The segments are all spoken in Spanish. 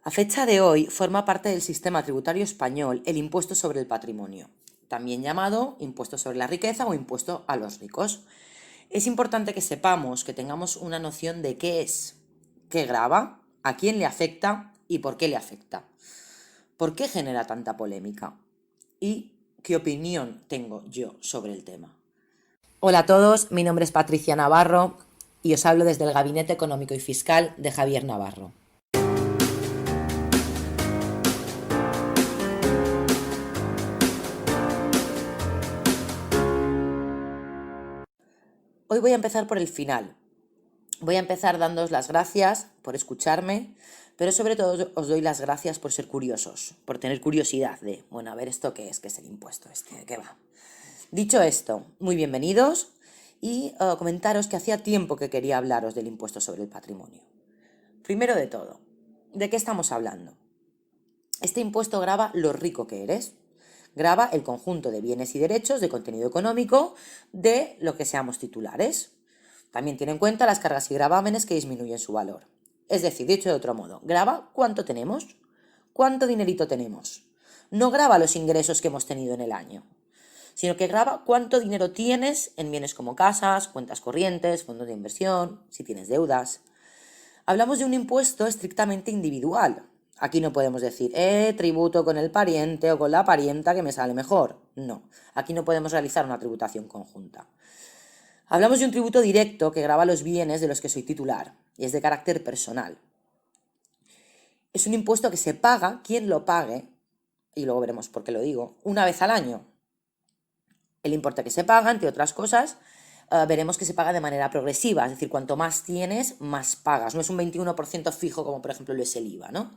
A fecha de hoy forma parte del sistema tributario español el impuesto sobre el patrimonio, también llamado impuesto sobre la riqueza o impuesto a los ricos. Es importante que sepamos, que tengamos una noción de qué es, qué grava, a quién le afecta y por qué le afecta. ¿Por qué genera tanta polémica? ¿Y qué opinión tengo yo sobre el tema? Hola a todos, mi nombre es Patricia Navarro y os hablo desde el Gabinete Económico y Fiscal de Javier Navarro. Hoy voy a empezar por el final. Voy a empezar dándoos las gracias por escucharme, pero sobre todo os doy las gracias por ser curiosos, por tener curiosidad de, bueno, a ver esto qué es el impuesto este, ¿de qué va? Dicho esto, muy bienvenidos y comentaros que hacía tiempo que quería hablaros del impuesto sobre el patrimonio. Primero de todo, ¿de qué estamos hablando? Este impuesto grava lo rico que eres, grava el conjunto de bienes y derechos de contenido económico de lo que seamos titulares. También tiene en cuenta las cargas y gravámenes que disminuyen su valor. Es decir, dicho de otro modo, grava cuánto tenemos, cuánto dinerito tenemos. No grava los ingresos que hemos tenido en el año, sino que grava cuánto dinero tienes en bienes como casas, cuentas corrientes, fondos de inversión, si tienes deudas. Hablamos de un impuesto estrictamente individual. Aquí no podemos decir, tributo con el pariente o con la parienta que me sale mejor. No, aquí no podemos realizar una tributación conjunta. Hablamos de un tributo directo que grava los bienes de los que soy titular y es de carácter personal. Es un impuesto que se paga, quien lo pague, y luego veremos por qué lo digo, una vez al año. El importe que se paga, entre otras cosas, veremos que se paga de manera progresiva, es decir, cuanto más tienes, más pagas. No es un 21% fijo como por ejemplo lo es el IVA, ¿no?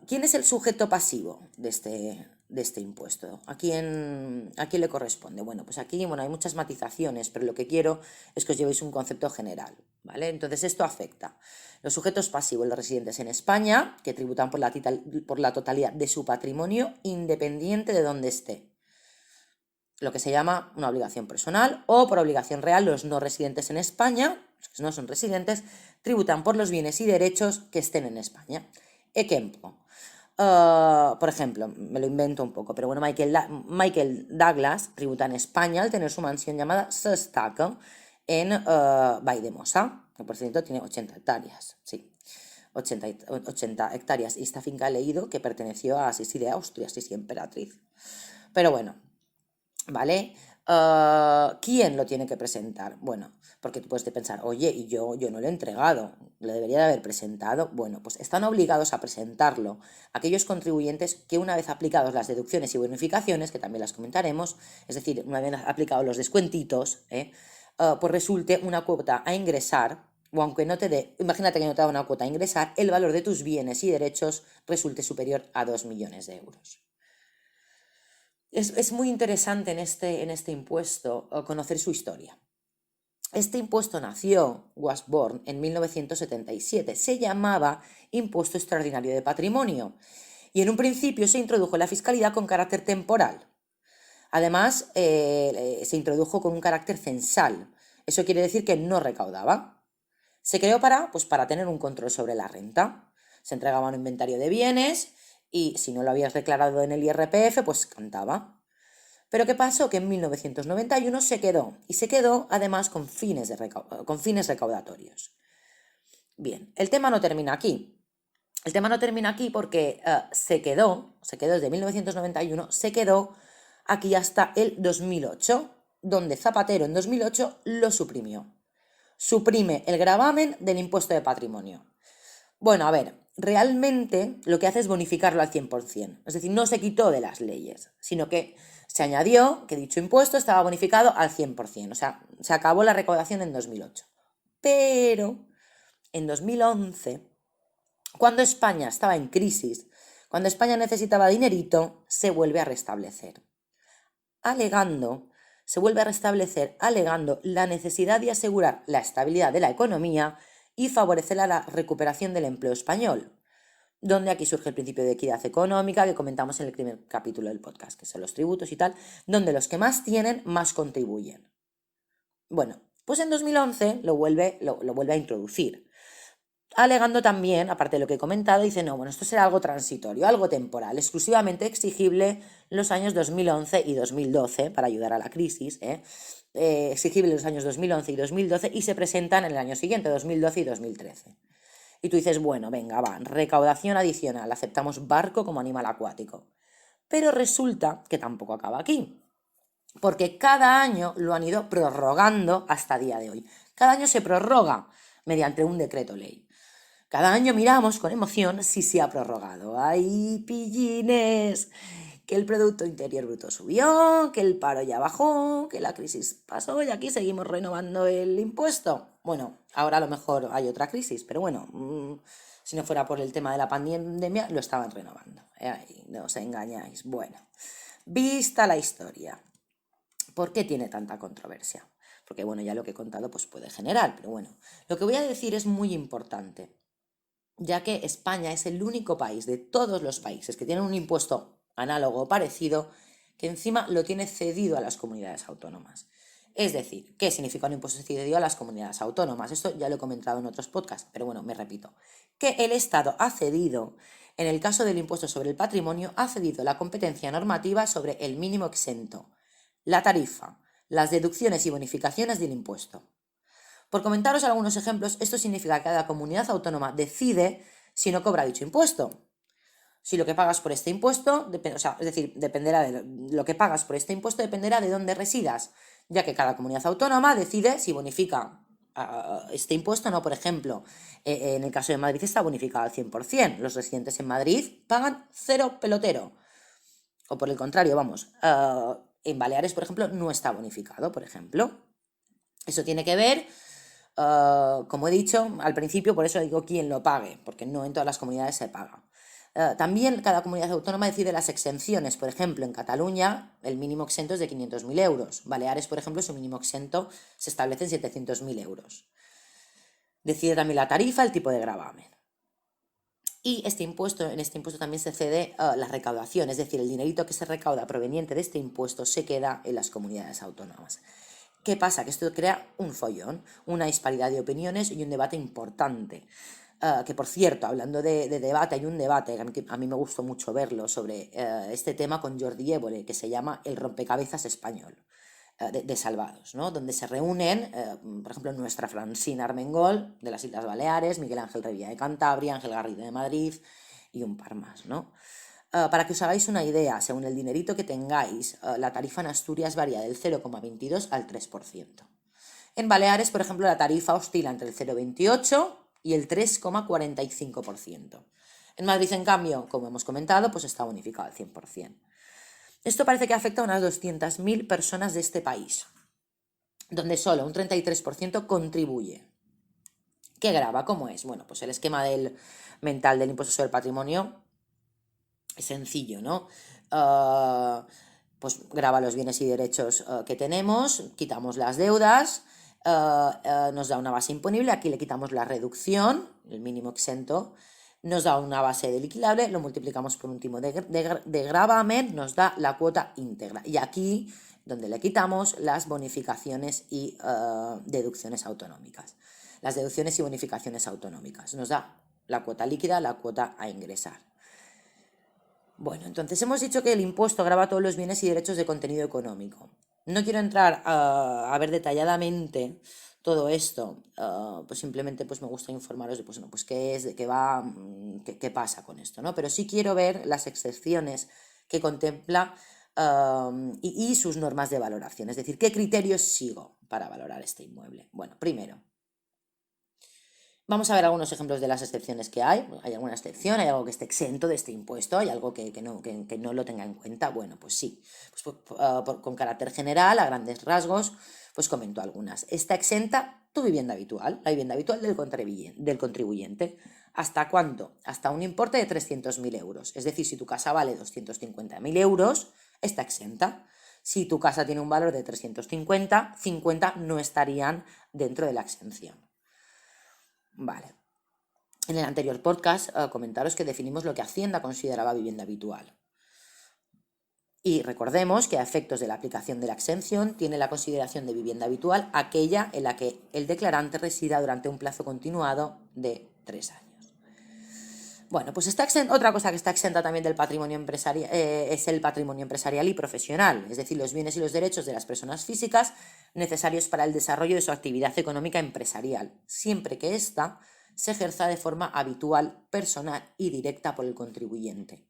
¿Quién es el sujeto pasivo de este impuesto? ¿A quién le corresponde? Bueno, pues aquí hay muchas matizaciones, pero lo que quiero es que os llevéis un concepto general, ¿vale? Entonces esto afecta los sujetos pasivos, los residentes en España, que tributan por la totalidad de su patrimonio independiente de donde esté. Lo que se llama una obligación personal, o por obligación real, los no residentes en España, los que no son residentes, tributan por los bienes y derechos que estén en España. Ejemplo. Por ejemplo, me lo invento un poco, pero bueno, Michael Douglas tributa en España al tener su mansión llamada Sestaco en Valldemosa, que por cierto tiene 80 hectáreas, sí, 80 hectáreas, y esta finca he leído que perteneció a Sisi de Austria, Sisi emperatriz. Pero bueno, ¿vale? ¿Quién lo tiene que presentar? Bueno, porque tú puedes pensar, oye, y yo no lo he entregado, lo debería de haber presentado. Bueno, pues están obligados a presentarlo aquellos contribuyentes que una vez aplicados las deducciones y bonificaciones, que también las comentaremos, es decir, una vez aplicados los descuentitos, pues resulte una cuota a ingresar, o aunque no te dé, imagínate que no te da una cuota a ingresar, el valor de tus bienes y derechos resulte superior a 2 millones de euros. Es muy interesante en este impuesto conocer su historia. Este impuesto was born en 1977. Se llamaba Impuesto Extraordinario de Patrimonio y en un principio se introdujo en la fiscalidad con carácter temporal. Además, se introdujo con un carácter censal. Eso quiere decir que no recaudaba. Se creó para tener un control sobre la renta. Se entregaba un inventario de bienes y si no lo habías declarado en el IRPF, pues cantaba. Pero ¿qué pasó? Que en 1991 se quedó además con fines recaudatorios. Bien, el tema no termina aquí. El tema no termina aquí porque se quedó desde 1991, se quedó aquí hasta el 2008, donde Zapatero en 2008 lo suprimió. Suprime el gravamen del impuesto de patrimonio. Bueno, a ver, realmente lo que hace es bonificarlo al 100%, es decir, no se quitó de las leyes, sino que se añadió que dicho impuesto estaba bonificado al 100%, o sea, se acabó la recaudación en 2008. Pero en 2011, cuando España estaba en crisis, cuando España necesitaba dinerito, se vuelve a restablecer, alegando la necesidad de asegurar la estabilidad de la economía y favorecer la recuperación del empleo español, donde aquí surge el principio de equidad económica que comentamos en el primer capítulo del podcast, que son los tributos y tal, donde los que más tienen más contribuyen. Bueno, pues en 2011 lo vuelve a introducir. alegando también, aparte de lo que he comentado, dice, no, bueno, esto será algo transitorio, algo temporal, exclusivamente exigible los años 2011 y 2012 para ayudar a la crisis, exigible los años 2011 y 2012 y se presentan en el año siguiente, 2012 y 2013. Y tú dices, bueno, venga, va, recaudación adicional, aceptamos barco como animal acuático. Pero resulta que tampoco acaba aquí, porque cada año lo han ido prorrogando hasta día de hoy. Cada año se prorroga mediante un decreto ley. Cada año miramos con emoción si se ha prorrogado. ¡Ay, pillines! Que el Producto Interior Bruto subió, que el paro ya bajó, que la crisis pasó y aquí seguimos renovando el impuesto. Bueno, ahora a lo mejor hay otra crisis, pero bueno, si no fuera por el tema de la pandemia, lo estaban renovando. No os engañáis. Bueno, vista la historia, ¿por qué tiene tanta controversia? Porque bueno, ya lo que he contado pues puede generar, pero bueno, lo que voy a decir es muy importante, ya que España es el único país de todos los países que tienen un impuesto análogo o parecido que encima lo tiene cedido a las comunidades autónomas. Es decir, ¿qué significa un impuesto cedido a las comunidades autónomas? Esto ya lo he comentado en otros podcasts, pero bueno, me repito. Que el Estado ha cedido, en el caso del impuesto sobre el patrimonio, ha cedido la competencia normativa sobre el mínimo exento, la tarifa, las deducciones y bonificaciones del impuesto. Por comentaros algunos ejemplos, esto significa que cada comunidad autónoma decide si no cobra dicho impuesto. Si lo que pagas por este impuesto, dependerá de lo que pagas por este impuesto dependerá de dónde residas, ya que cada comunidad autónoma decide si bonifica este impuesto o no. Por ejemplo, en el caso de Madrid está bonificado al 100%. Los residentes en Madrid pagan 0 pelotero. O por el contrario, en Baleares, por ejemplo, no está bonificado, por ejemplo. Eso tiene que ver, como he dicho al principio, por eso digo quién lo pague, porque no en todas las comunidades se paga. También cada comunidad autónoma decide las exenciones. Por ejemplo, en Cataluña el mínimo exento es de 500.000 euros. Baleares, por ejemplo, su mínimo exento se establece en 700.000 euros. Decide también la tarifa, el tipo de gravamen. Y en este impuesto también se cede la recaudación, es decir, el dinerito que se recauda proveniente de este impuesto se queda en las comunidades autónomas. ¿Qué pasa? Que esto crea un follón, una disparidad de opiniones y un debate importante. Que por cierto, hablando de debate, hay un debate, a mí me gustó mucho verlo, sobre este tema con Jordi Évole, que se llama El rompecabezas español, de Salvados, ¿no? Donde se reúnen, por ejemplo, nuestra Francina Armengol, de las Islas Baleares, Miguel Ángel Revilla de Cantabria, Ángel Garrido de Madrid y un par más, ¿no? Para que os hagáis una idea, según el dinerito que tengáis, la tarifa en Asturias varía del 0,22 al 3%. En Baleares, por ejemplo, la tarifa oscila entre el 0,28 y el 3,45%. En Madrid, en cambio, como hemos comentado, pues está bonificado al 100%. Esto parece que afecta a unas 200.000 personas de este país, donde solo un 33% contribuye. ¿Qué grava? ¿Cómo es? Bueno, pues el esquema mental del impuesto sobre el patrimonio es sencillo, ¿no? Pues grava los bienes y derechos que tenemos, quitamos las deudas, nos da una base imponible, aquí le quitamos la reducción, el mínimo exento, nos da una base de liquidable, lo multiplicamos por un tipo de gravamen, nos da la cuota íntegra. Y aquí, donde le quitamos las bonificaciones y deducciones autonómicas. Las deducciones y bonificaciones autonómicas. Nos da la cuota líquida, la cuota a ingresar. Bueno, entonces hemos dicho que el impuesto grava todos los bienes y derechos de contenido económico. No quiero entrar a ver detalladamente todo esto, pues simplemente pues me gusta informaros de pues qué es, de qué va, qué pasa con esto, ¿no? Pero sí quiero ver las excepciones que contempla y sus normas de valoración, es decir, qué criterios sigo para valorar este inmueble. Bueno, primero, vamos a ver algunos ejemplos de las excepciones que hay. ¿Hay alguna excepción? ¿Hay algo que esté exento de este impuesto? ¿Hay algo que no lo tenga en cuenta? Bueno, pues sí. Pues, con carácter general, a grandes rasgos, pues comento algunas. Está exenta tu vivienda habitual, la vivienda habitual del contribuyente. ¿Hasta cuánto? Hasta un importe de 300.000 euros. Es decir, si tu casa vale 250.000 euros, está exenta. Si tu casa tiene un valor de 350, 50 no estarían dentro de la exención. Vale. En el anterior podcast comentaros que definimos lo que Hacienda consideraba vivienda habitual. Y recordemos que a efectos de la aplicación de la exención tiene la consideración de vivienda habitual aquella en la que el declarante resida durante un plazo continuado de 3 años. Bueno, pues otra cosa que está exenta también del patrimonio empresarial es el patrimonio empresarial y profesional, es decir, los bienes y los derechos de las personas físicas necesarios para el desarrollo de su actividad económica empresarial, siempre que ésta se ejerza de forma habitual, personal y directa por el contribuyente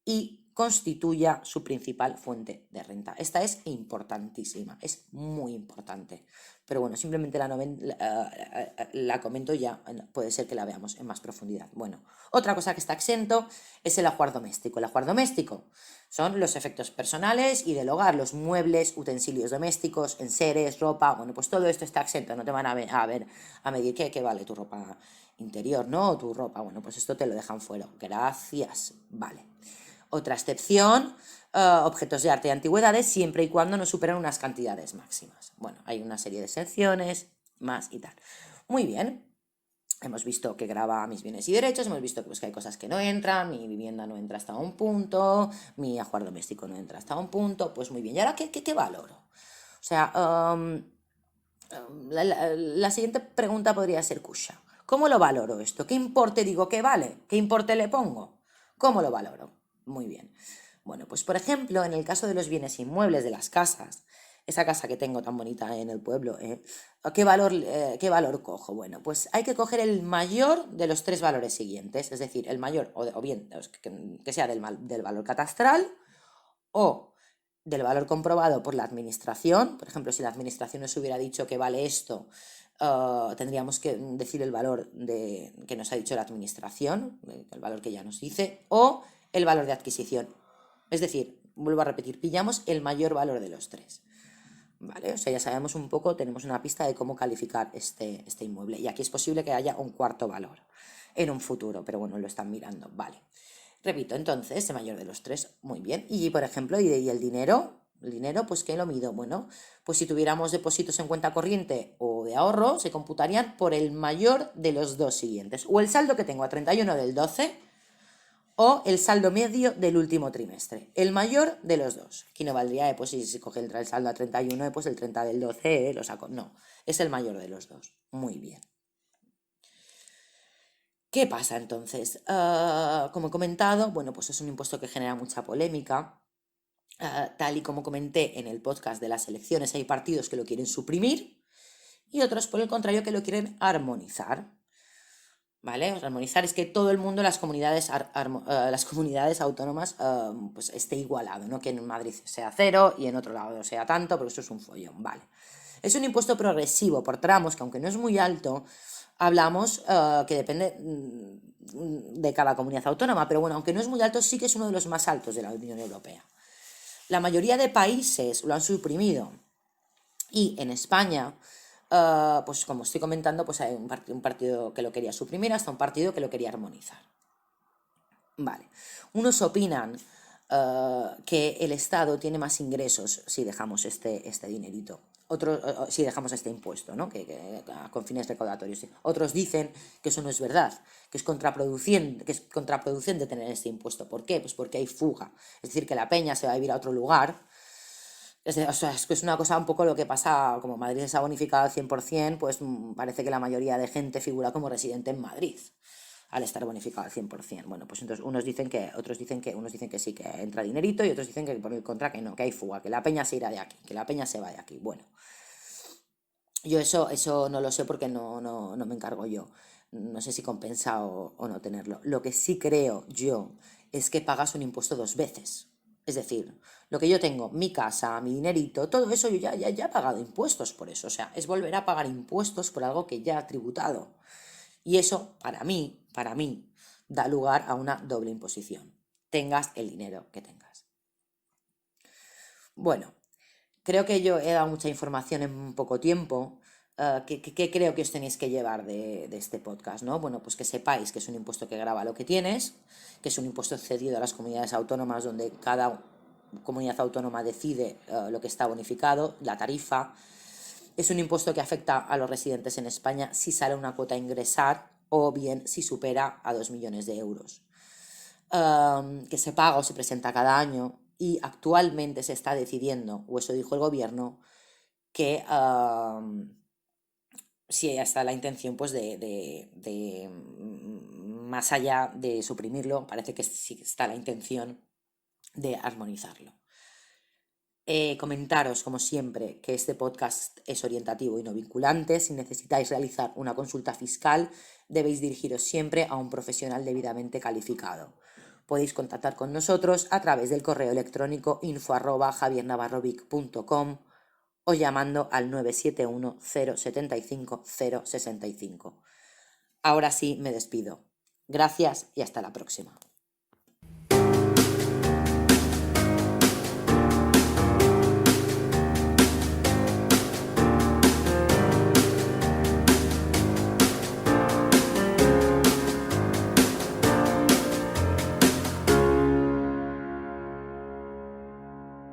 y constituya su principal fuente de renta. Esta es importantísima, es muy importante. Pero bueno, simplemente la comento ya, puede ser que la veamos en más profundidad. Bueno, otra cosa que está exento es el ajuar doméstico. El ajuar doméstico son los efectos personales y del hogar, los muebles, utensilios domésticos, enseres, ropa. Bueno, pues todo esto está exento, no te van a medir qué vale tu ropa interior, ¿no? O tu ropa. Bueno, pues esto te lo dejan fuera. Gracias, vale. Otra excepción, objetos de arte y antigüedades, siempre y cuando no superan unas cantidades máximas. Bueno, hay una serie de excepciones, más y tal. Muy bien, hemos visto que graba mis bienes y derechos, hemos visto pues, que hay cosas que no entran, mi vivienda no entra hasta un punto, mi ajuar doméstico no entra hasta un punto, pues muy bien. ¿Y ahora qué valoro? O sea, la siguiente pregunta podría ser, Kusha, ¿cómo lo valoro esto? ¿Qué importe digo que vale? ¿Qué importe le pongo? ¿Cómo lo valoro? Muy bien. Bueno, pues por ejemplo, en el caso de los bienes inmuebles de las casas, esa casa que tengo tan bonita en el pueblo, ¿qué valor cojo? Bueno, pues hay que coger el mayor de los 3 valores siguientes, es decir, el mayor, o bien que sea del valor catastral o del valor comprobado por la administración. Por ejemplo, si la administración nos hubiera dicho que vale esto, tendríamos que decir el valor que nos ha dicho la administración, el valor que ya nos dice, o el valor de adquisición. Es decir, vuelvo a repetir, pillamos el mayor valor de los 3. ¿Vale? O sea, ya sabemos un poco, tenemos una pista de cómo calificar este inmueble. Y aquí es posible que haya un cuarto valor en un futuro, pero bueno, lo están mirando. Vale. Repito, entonces, el mayor de los 3, muy bien. Y, por ejemplo, ¿y el dinero? El dinero, pues, ¿qué lo mido? Bueno, pues si tuviéramos depósitos en cuenta corriente o de ahorro, se computarían por el mayor de los 2 siguientes. O el saldo que tengo a 31 del 12 o el saldo medio del último trimestre. El mayor de los 2. Aquí no valdría, pues si se coge el saldo a 31, pues el 30 del 12 lo saco. No, es el mayor de los 2. Muy bien. ¿Qué pasa entonces? Como he comentado, bueno, pues es un impuesto que genera mucha polémica. Tal y como comenté en el podcast de las elecciones, hay partidos que lo quieren suprimir y otros, por el contrario, que lo quieren armonizar. ¿Vale? Armonizar es que todo el mundo, las comunidades autónomas, pues esté igualado, ¿no? Que en Madrid sea 0 y en otro lado sea tanto, pero eso es un follón, ¿vale? Es un impuesto progresivo por tramos que, aunque no es muy alto, hablamos que depende de cada comunidad autónoma, pero bueno, aunque no es muy alto, sí que es uno de los más altos de la Unión Europea. La mayoría de países lo han suprimido y en España, pues como estoy comentando, pues hay un partido que lo quería suprimir hasta un partido que lo quería armonizar. Vale. Unos opinan que el Estado tiene más ingresos si dejamos este dinerito. Otros, si dejamos este impuesto, ¿no? Con fines recaudatorios. Otros dicen que eso no es verdad, que es contraproducente tener este impuesto. ¿Por qué? Pues porque hay fuga. Es decir, que la peña se va a vivir a otro lugar. O sea, es que es una cosa un poco lo que pasa, como Madrid se ha bonificado al 100%, pues parece que la mayoría de gente figura como residente en Madrid al estar bonificado al 100%. Bueno, pues entonces unos dicen que sí, que entra dinerito, y otros dicen que por el contra que no, que hay fuga, que la peña se irá de aquí, que la peña se va de aquí. Bueno, yo eso no lo sé porque no me encargo yo. No sé si compensa o no tenerlo. Lo que sí creo yo es que pagas un impuesto 2 veces. Es decir, lo que yo tengo, mi casa, mi dinerito, todo eso yo ya he pagado impuestos por eso. O sea, es volver a pagar impuestos por algo que ya he tributado. Y eso, para mí, da lugar a una doble imposición. Tengas el dinero que tengas. Bueno, creo que yo he dado mucha información en poco tiempo. ¿Qué creo que os tenéis que llevar de este podcast, ¿no? Bueno, pues que sepáis que es un impuesto que grava lo que tienes, que es un impuesto cedido a las comunidades autónomas donde cada comunidad autónoma decide lo que está bonificado, la tarifa. Es un impuesto que afecta a los residentes en España si sale una cuota a ingresar o bien si supera a 2 millones de euros. Que se paga o se presenta cada año, y actualmente se está decidiendo, o eso dijo el gobierno, que si está la intención pues más allá de suprimirlo, parece que sí está la intención de armonizarlo. Comentaros, como siempre, que este podcast es orientativo y no vinculante. Si necesitáis realizar una consulta fiscal, debéis dirigiros siempre a un profesional debidamente calificado. Podéis contactar con nosotros a través del correo electrónico info@javiernavarrovic.com o llamando al 971 075 065. Ahora sí, me despido. Gracias y hasta la próxima.